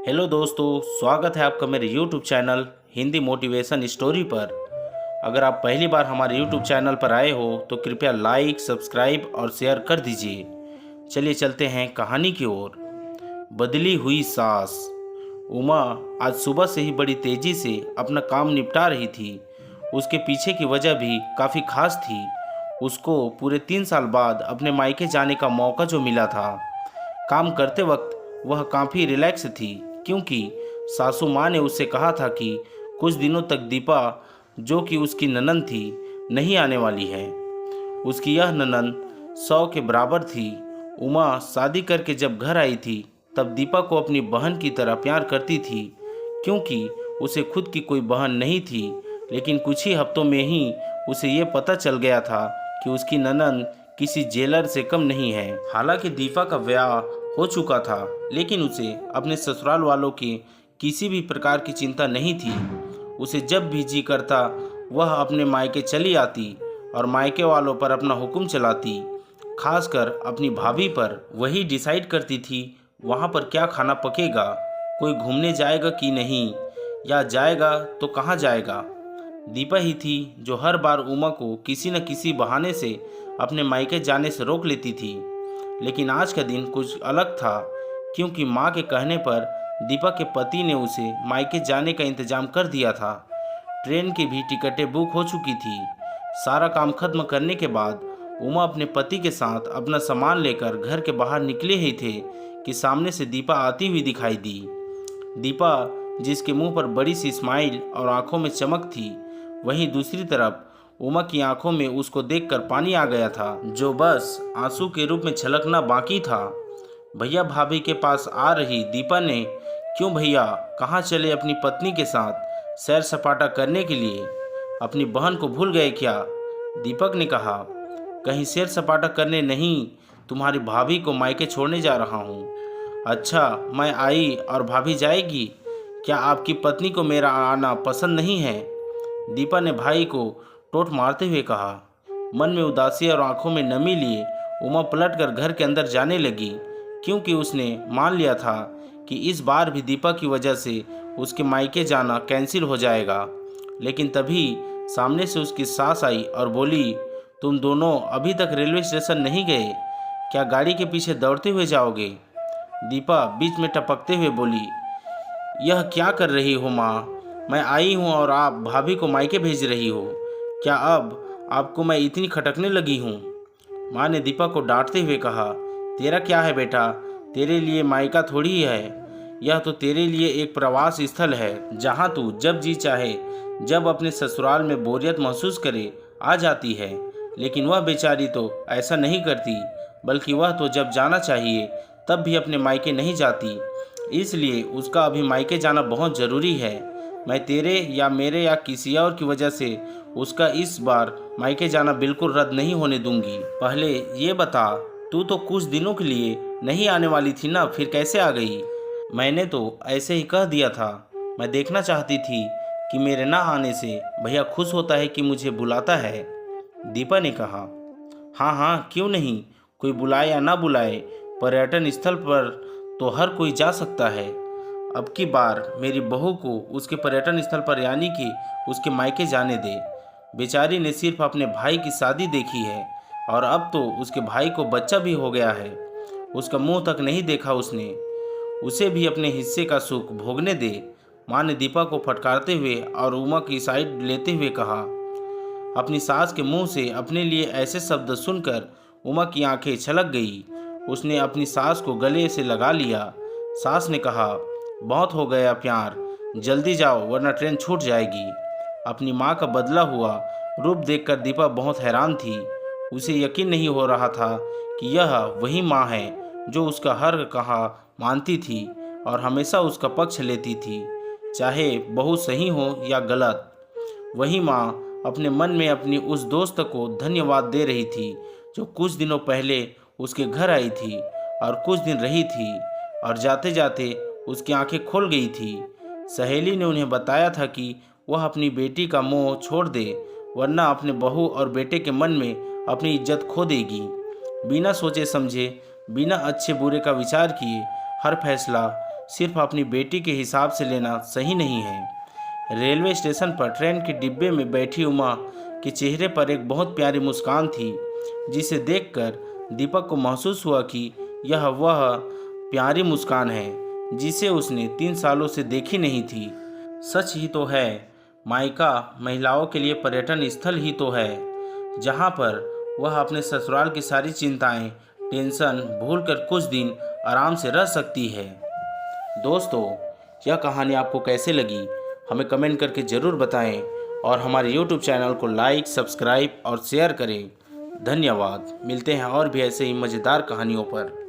Hello दोस्तों, स्वागत है आपका मेरे YouTube channel Hindi motivation story पर। अगर आप पहली बार हमारे YouTube चैनल पर आए हो तो कृपया लाइक, सब्सक्राइब और शेयर कर दीजिए। चलिए चलते हैं कहानी की ओर। बदली हुई सास। उमा आज सुबह से ही बड़ी तेजी से अपना काम निपटा रही थी। उसके पीछे की वजह भी काफ़ी खास थी। उसको पूरे 3 साल बाद अपने मायके जाने का मौका जो मिला था। काम करते वक्त वह काफ़ी रिलैक्स थी, क्योंकि सासू माँ ने उससे कहा था कि कुछ दिनों तक दीपा, जो कि उसकी ननंद थी, नहीं आने वाली है। उसकी यह ननंद 100 के बराबर थी। उमा शादी करके जब घर आई थी तब दीपा को अपनी बहन की तरह प्यार करती थी, क्योंकि उसे खुद की कोई बहन नहीं थी। लेकिन कुछ ही हफ्तों में ही उसे ये पता चल गया था कि उसकी ननंद किसी जेलर से कम नहीं है। हालांकि दीपा का ब्याह हो चुका था, लेकिन उसे अपने ससुराल वालों की किसी भी प्रकार की चिंता नहीं थी। उसे जब भी जी करता वह अपने मायके चली आती और मायके वालों पर अपना हुक्म चलाती, खासकर अपनी भाभी पर। वही डिसाइड करती थी वहाँ पर क्या खाना पकेगा, कोई घूमने जाएगा कि नहीं, या जाएगा तो कहाँ जाएगा। दीपा ही थी जो हर बार उमा को किसी न किसी बहाने से अपने मायके जाने से रोक लेती थी। लेकिन आज का दिन कुछ अलग था, क्योंकि माँ के कहने पर दीपा के पति ने उसे मायके जाने का इंतजाम कर दिया था। ट्रेन की भी टिकटें बुक हो चुकी थी। सारा काम खत्म करने के बाद उमा अपने पति के साथ अपना सामान लेकर घर के बाहर निकले ही थे कि सामने से दीपा आती हुई दिखाई दी। दीपा, जिसके मुंह पर बड़ी सी स्माइल और आंखों में चमक थी, वहीं दूसरी तरफ उमा की आंखों में उसको देखकर पानी आ गया था, जो बस आंसू के रूप में छलकना बाकी था। भैया भाभी के पास आ रही दीपा ने, क्यों भैया, कहाँ चले अपनी पत्नी के साथ सैर सपाटा करने के लिए? अपनी बहन को भूल गए क्या? दीपक ने कहा, कहीं सैर सपाटा करने नहीं, तुम्हारी भाभी को मायके छोड़ने जा रहा हूँ। अच्छा, मैं आई और भाभी जाएगी? क्या आपकी पत्नी को मेरा आना पसंद नहीं है? दीपा ने भाई को टोंट मारते हुए कहा। मन में उदासी और आंखों में नमी लिए उमा पलटकर घर के अंदर जाने लगी, क्योंकि उसने मान लिया था कि इस बार भी दीपा की वजह से उसके मायके जाना कैंसिल हो जाएगा। लेकिन तभी सामने से उसकी सास आई और बोली, तुम दोनों अभी तक रेलवे स्टेशन नहीं गए? क्या गाड़ी के पीछे दौड़ते हुए जाओगे? दीपा बीच में टपकते हुए बोली, यह क्या कर रही हो माँ? मैं आई हूँ और आप भाभी को मायके भेज रही हो। क्या अब आपको मैं इतनी खटकने लगी हूँ? माँ ने दीपा को डांटते हुए कहा, तेरा क्या है बेटा, तेरे लिए मायका थोड़ी ही है। यह तो तेरे लिए एक प्रवास स्थल है, जहाँ तू जब जी चाहे, जब अपने ससुराल में बोरियत महसूस करे, आ जाती है। लेकिन वह बेचारी तो ऐसा नहीं करती, बल्कि वह तो जब जाना चाहिए तब भी अपने मायके नहीं जाती। इसलिए उसका अभी मायके जाना बहुत ज़रूरी है। मैं तेरे या मेरे या किसी और की वजह से उसका इस बार मायके जाना बिल्कुल रद्द नहीं होने दूंगी। पहले ये बता, तू तो कुछ दिनों के लिए नहीं आने वाली थी ना, फिर कैसे आ गई? मैंने तो ऐसे ही कह दिया था। मैं देखना चाहती थी कि मेरे ना आने से भैया खुश होता है कि मुझे बुलाता है। दीपा ने कहा, हाँ हाँ, क्यों नहीं, कोई बुलाए या ना बुलाए, पर्यटन स्थल पर तो हर कोई जा सकता है। अब की बार मेरी बहू को उसके पर्यटन स्थल पर, यानी कि उसके मायके जाने दे। बेचारी ने सिर्फ अपने भाई की शादी देखी है और अब तो उसके भाई को बच्चा भी हो गया है। उसका मुंह तक नहीं देखा उसने। उसे भी अपने हिस्से का सुख भोगने दे। माँ ने दीपा को फटकारते हुए और उमा की साइड लेते हुए कहा। अपनी सास के मुंह से अपने लिए ऐसे शब्द सुनकर उमा की आंखें छलक गई। उसने अपनी सास को गले से लगा लिया। सास ने कहा, बहुत हो गया प्यार, जल्दी जाओ वरना ट्रेन छूट जाएगी। अपनी माँ का बदला हुआ रूप देखकर दीपा बहुत हैरान थी। उसे यकीन नहीं हो रहा था कि यह वही माँ है जो उसका हर कहा मानती थी और हमेशा उसका पक्ष लेती थी, चाहे बहू सही हो या गलत। वही माँ अपने मन में अपनी उस दोस्त को धन्यवाद दे रही थी जो कुछ दिनों पहले उसके घर आई थी और कुछ दिन रही थी, और जाते जाते उसकी आंखें खुल गई थी। सहेली ने उन्हें बताया था कि वह अपनी बेटी का मोह छोड़ दे, वरना अपने बहू और बेटे के मन में अपनी इज्जत खो देगी। बिना सोचे समझे, बिना अच्छे बुरे का विचार किए हर फैसला सिर्फ अपनी बेटी के हिसाब से लेना सही नहीं है। रेलवे स्टेशन पर ट्रेन के डिब्बे में बैठी उमा के चेहरे पर एक बहुत प्यारी मुस्कान थी, जिसे देखकर दीपक को महसूस हुआ कि यह वह प्यारी मुस्कान है जिसे उसने 3 सालों से देखी नहीं थी। सच ही तो है, मायका महिलाओं के लिए पर्यटन स्थल ही तो है, जहाँ पर वह अपने ससुराल की सारी चिंताएं, टेंशन भूलकर कुछ दिन आराम से रह सकती है। दोस्तों, यह कहानी आपको कैसे लगी हमें कमेंट करके ज़रूर बताएं और हमारे YouTube चैनल को लाइक, सब्सक्राइब और शेयर करें। धन्यवाद। मिलते हैं और भी ऐसे ही मज़ेदार कहानियों पर।